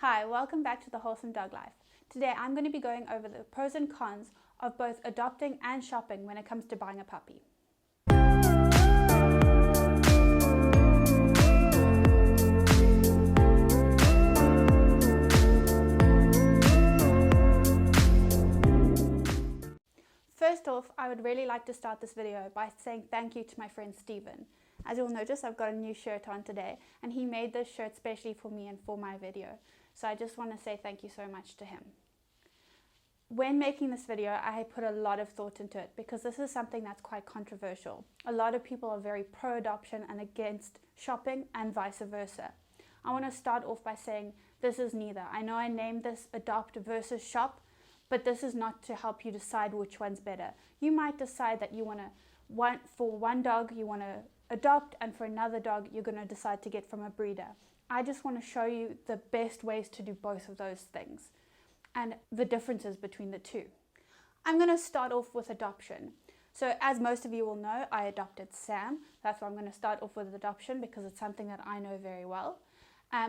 Hi, welcome back to the Wholesome Dog Life. Today I'm going to be going over the pros and cons of both adopting and shopping when it comes to buying a puppy. First off, I would really like to start this video by saying thank you to my friend Steven. As you'll notice, I've got a new shirt on today, and he made this shirt specially for me and for my video. So I just want to say thank you so much to him. When making this video, I put a lot of thought into it because this is something that's quite controversial. A lot of people are very pro-adoption and against shopping and vice versa. I want to start off by saying this is neither. I know I named this adopt versus shop, but this is not to help you decide which one's better. You might decide that you for one dog you want to adopt, and for another dog you're going to decide to get from a breeder. I just want to show you the best ways to do both of those things and the differences between the two. I'm going to start off with adoption. So as most of you will know, I adopted Sam. That's why I'm going to start off with adoption because it's something that I know very well.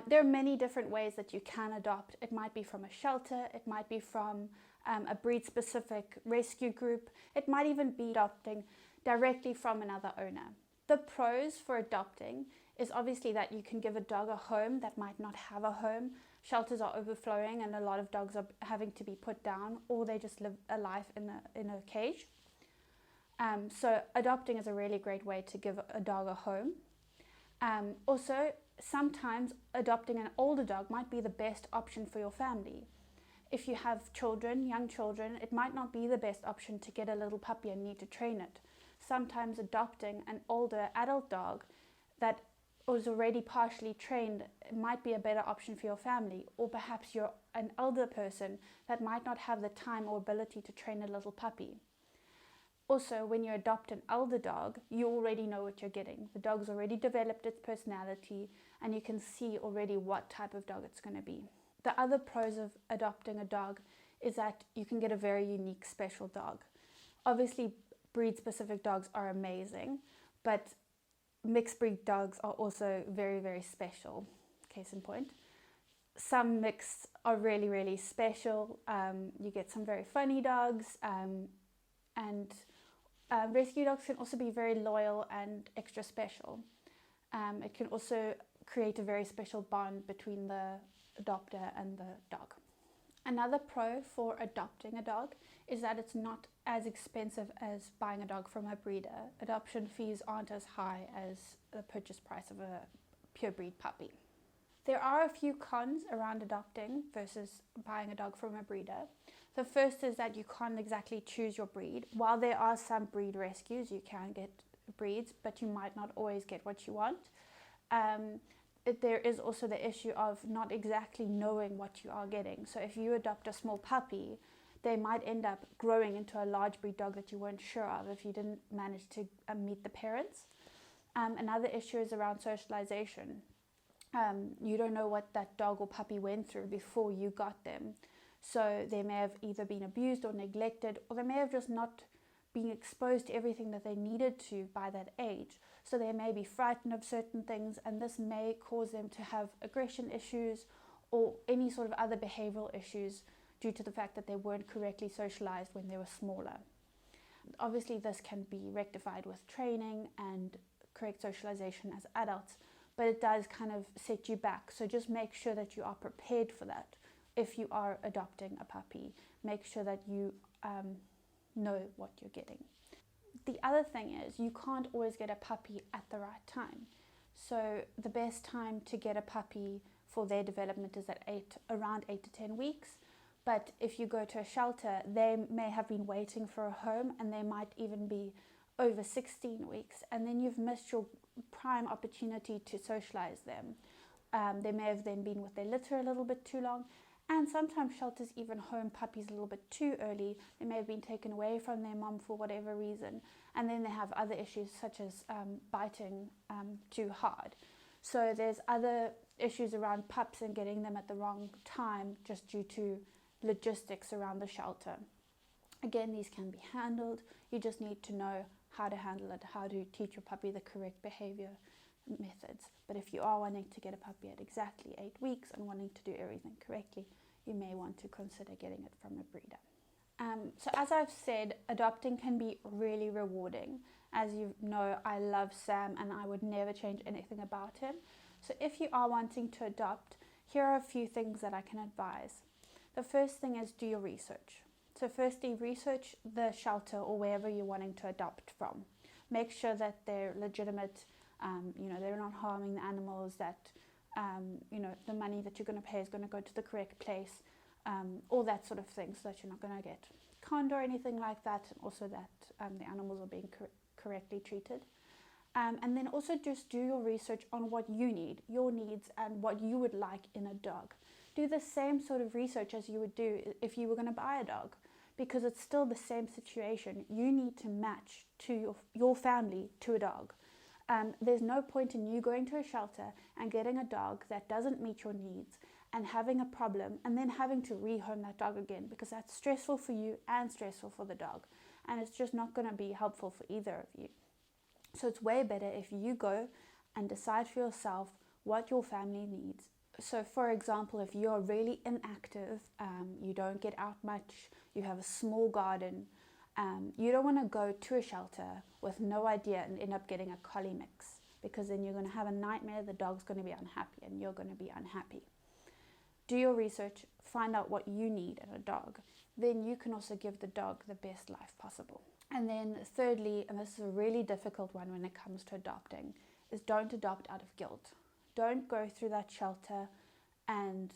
There are many different ways that you can adopt. It might be from a shelter, it might be from a breed-specific rescue group, it might even be adopting directly from another owner. The pros for adopting is obviously that you can give a dog a home that might not have a home. Shelters are overflowing and a lot of dogs are having to be put down, or they just live a life in a cage. So adopting is a really great way to give a dog a home. Also, sometimes adopting an older dog might be the best option for your family. If you have children, young children, it might not be the best option to get a little puppy and need to train it. Sometimes adopting an older adult dog that was already partially trained might be a better option for your family, or perhaps you're an elder person that might not have the time or ability to train a little puppy. Also, when you adopt an elder dog, you already know what you're getting. The dog's already developed its personality and you can see already what type of dog it's going to be. The other pros of adopting a dog is that you can get a very unique, special dog. Obviously, breed-specific dogs are amazing, but mixed breed dogs are also very, very special. Case in point. Some mixed are really, really special. You get some very funny dogs, and rescue dogs can also be very loyal and extra special. It can also create a very special bond between the adopter and the dog. Another pro for adopting a dog is that it's not as expensive as buying a dog from a breeder. Adoption fees aren't as high as the purchase price of a pure breed puppy. There are a few cons around adopting versus buying a dog from a breeder. The first is that you can't exactly choose your breed. While there are some breed rescues, you can get breeds, but you might not always get what you want. There is also the issue of not exactly knowing what you are getting. So if you adopt a small puppy, they might end up growing into a large breed dog that you weren't sure of if you didn't manage to meet the parents. Another issue is around socialization. You don't know what that dog or puppy went through before you got them. So they may have either been abused or neglected, or they may have just not been exposed to everything that they needed to by that age. So they may be frightened of certain things, and this may cause them to have aggression issues or any sort of other behavioral issues due to the fact that they weren't correctly socialized when they were smaller. Obviously, this can be rectified with training and correct socialization as adults, but it does kind of set you back. So just make sure that you are prepared for that. If you are adopting a puppy, make sure that you know what you're getting. The other thing is you can't always get a puppy at the right time. So the best time to get a puppy for their development is at around 8 to 10 weeks. But if you go to a shelter, they may have been waiting for a home and they might even be over 16 weeks. And then you've missed your prime opportunity to socialize them. They may have then been with their litter a little bit too long. And sometimes shelters even home puppies a little bit too early. They may have been taken away from their mom for whatever reason. And then they have other issues such as biting too hard. So there's other issues around pups and getting them at the wrong time just due to logistics around the shelter. Again, these can be handled. You just need to know how to handle it, how to teach your puppy the correct behavior methods. But if you are wanting to get a puppy at exactly 8 weeks and wanting to do everything correctly, you may want to consider getting it from a breeder. So as I've said, adopting can be really rewarding. As you know, I love Sam and I would never change anything about him. So if you are wanting to adopt, here are a few things that I can advise. The first thing is do your research. So firstly, research the shelter or wherever you're wanting to adopt from. Make sure that they're legitimate, they're not harming the animals, that the money that you're going to pay is going to go to the correct place, all that sort of thing, so that you're not going to get conned or anything like that, and also that the animals are being correctly treated. And then also just do your research on what you need, your needs, and what you would like in a dog. Do the same sort of research as you would do if you were going to buy a dog, because it's still the same situation. You need to match to your family to a dog. There's no point in you going to a shelter and getting a dog that doesn't meet your needs and having a problem and then having to rehome that dog again, because that's stressful for you and stressful for the dog, and it's just not going to be helpful for either of you. So it's way better if you go and decide for yourself what your family needs. So for example, if you're really inactive, you don't get out much, you have a small garden, you don't want to go to a shelter with no idea and end up getting a collie mix, because then you're going to have a nightmare, the dog's going to be unhappy and you're going to be unhappy. Do your research, find out what you need in a dog. Then you can also give the dog the best life possible. And then thirdly, and this is a really difficult one when it comes to adopting, is don't adopt out of guilt. Don't go through that shelter and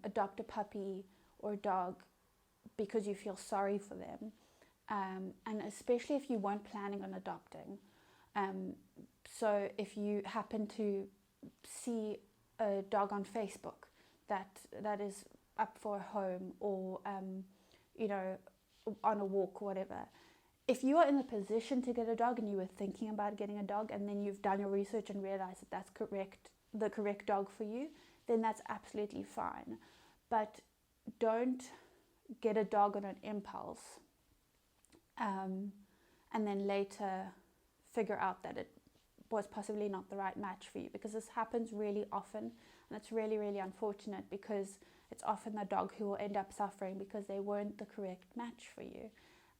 adopt a puppy or a dog because you feel sorry for them. And especially if you weren't planning on adopting. So if you happen to see a dog on Facebook that is up for a home, or on a walk or whatever, if you are in the position to get a dog and you were thinking about getting a dog, and then you've done your research and realized that that's the correct dog for you, then that's absolutely fine. But don't get a dog on an impulse and then later figure out that it was possibly not the right match for you, because this happens really often, and it's really, really unfortunate, because it's often the dog who will end up suffering because they weren't the correct match for you.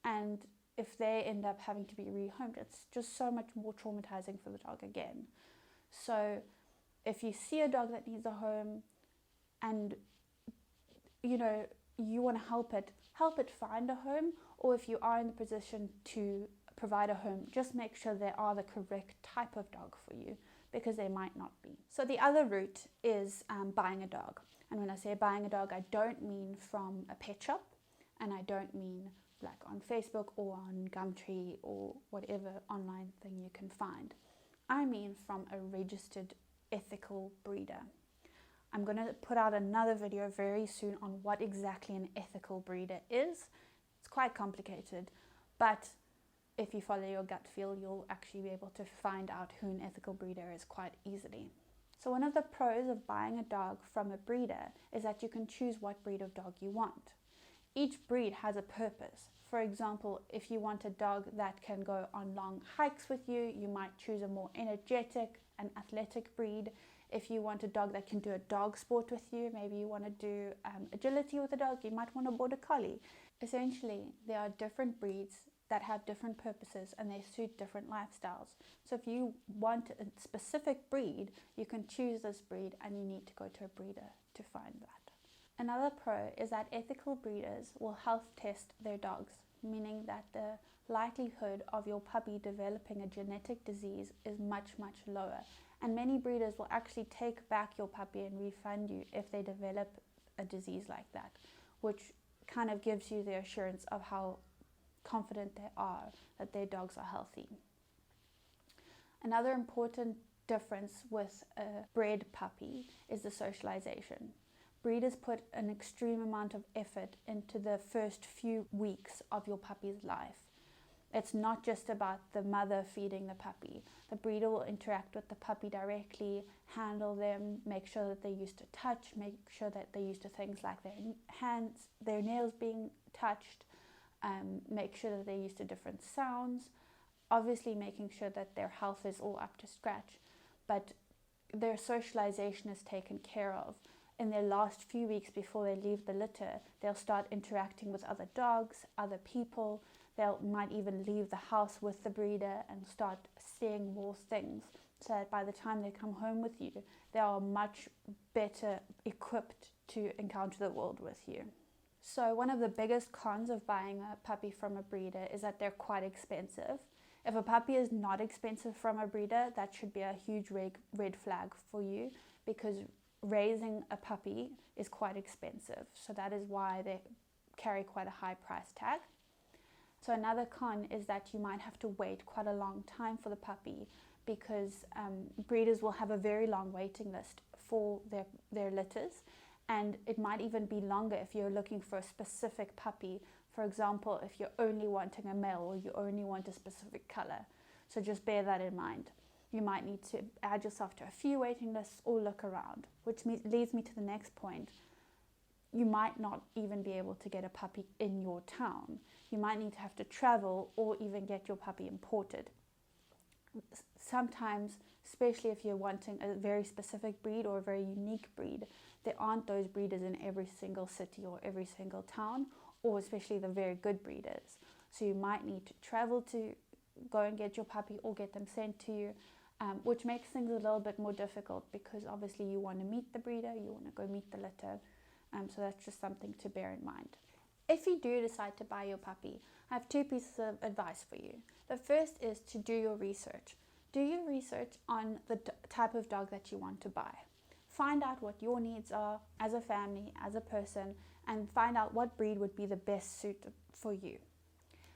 And if they end up having to be rehomed, it's just so much more traumatizing for the dog again. So if you see a dog that needs a home and you want to help it find a home, or if you are in the position to provide a home, just make sure they are the correct type of dog for you, because they might not be. So the other route is buying a dog. And when I say buying a dog, I don't mean from a pet shop, and I don't mean like on Facebook or on Gumtree or whatever online thing you can find. I mean from a registered ethical breeder. I'm going to put out another video very soon on what exactly an ethical breeder is. It's quite complicated, but if you follow your gut feel, you'll actually be able to find out who an ethical breeder is quite easily. So one of the pros of buying a dog from a breeder is that you can choose what breed of dog you want. Each breed has a purpose. For example, if you want a dog that can go on long hikes with you, you might choose a more energetic and athletic breed. If you want a dog that can do a dog sport with you, maybe you want to do agility with a dog, you might want a border collie. Essentially, there are different breeds that have different purposes and they suit different lifestyles. So if you want a specific breed, you can choose this breed, and you need to go to a breeder to find that. Another pro is that ethical breeders will health test their dogs, meaning that the likelihood of your puppy developing a genetic disease is much, much lower. And many breeders will actually take back your puppy and refund you if they develop a disease like that, which kind of gives you the assurance of how confident they are that their dogs are healthy. Another important difference with a bred puppy is the socialization. Breeders put an extreme amount of effort into the first few weeks of your puppy's life. It's not just about the mother feeding the puppy. The breeder will interact with the puppy directly, handle them, make sure that they're used to touch, make sure that they're used to things like their hands, their nails being touched, make sure that they're used to different sounds, obviously making sure that their health is all up to scratch. but their socialization is taken care of. In their last few weeks before they leave the litter, they'll start interacting with other dogs, other people. They might even leave the house with the breeder and start seeing more things, so that by the time they come home with you, they are much better equipped to encounter the world with you. So one of the biggest cons of buying a puppy from a breeder is that they're quite expensive. If a puppy is not expensive from a breeder, that should be a huge red flag for you, because raising a puppy is quite expensive. So that is why they carry quite a high price tag. So another con is that you might have to wait quite a long time for the puppy, because breeders will have a very long waiting list for their litters, and it might even be longer if you're looking for a specific puppy. For example, if you're only wanting a male or you only want a specific color. So just bear that in mind. You might need to add yourself to a few waiting lists or look around, which leads me to the next point. You might not even be able to get a puppy in your town. You might need to have to travel or even get your puppy imported. Sometimes, especially if you're wanting a very specific breed or a very unique breed, there aren't those breeders in every single city or every single town, or especially the very good breeders. So you might need to travel to go and get your puppy or get them sent to you, which makes things a little bit more difficult, because obviously you want to meet the breeder, you want to go meet the litter. So that's just something to bear in mind. If you do decide to buy your puppy, I have two pieces of advice for you. The first is to do your research. Do your research on the type of dog that you want to buy. Find out what your needs are as a family, as a person, and find out what breed would be the best suit for you.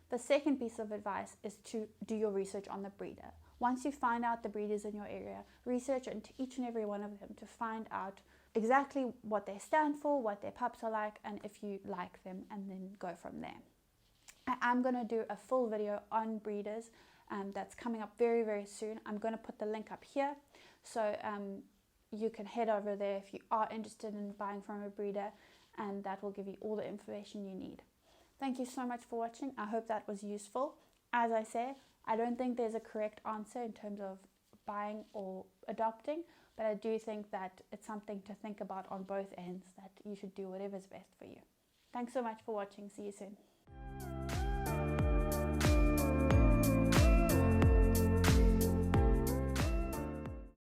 The second piece of advice is to do your research on the breeder. Once you find out the breeders in your area, research into each and every one of them to find out exactly what they stand for, what their pups are like, and if you like them, and then go from there. I'm going to do a full video on breeders that's coming up very, very soon. I'm going to put the link up here, so you can head over there if you are interested in buying from a breeder, and that will give you all the information you need. Thank you so much for watching. I hope that was useful. As I say, I don't think there's a correct answer in terms of buying or adopting, but I do think that it's something to think about on both ends, that you should do whatever's best for you. Thanks so much for watching. See you soon.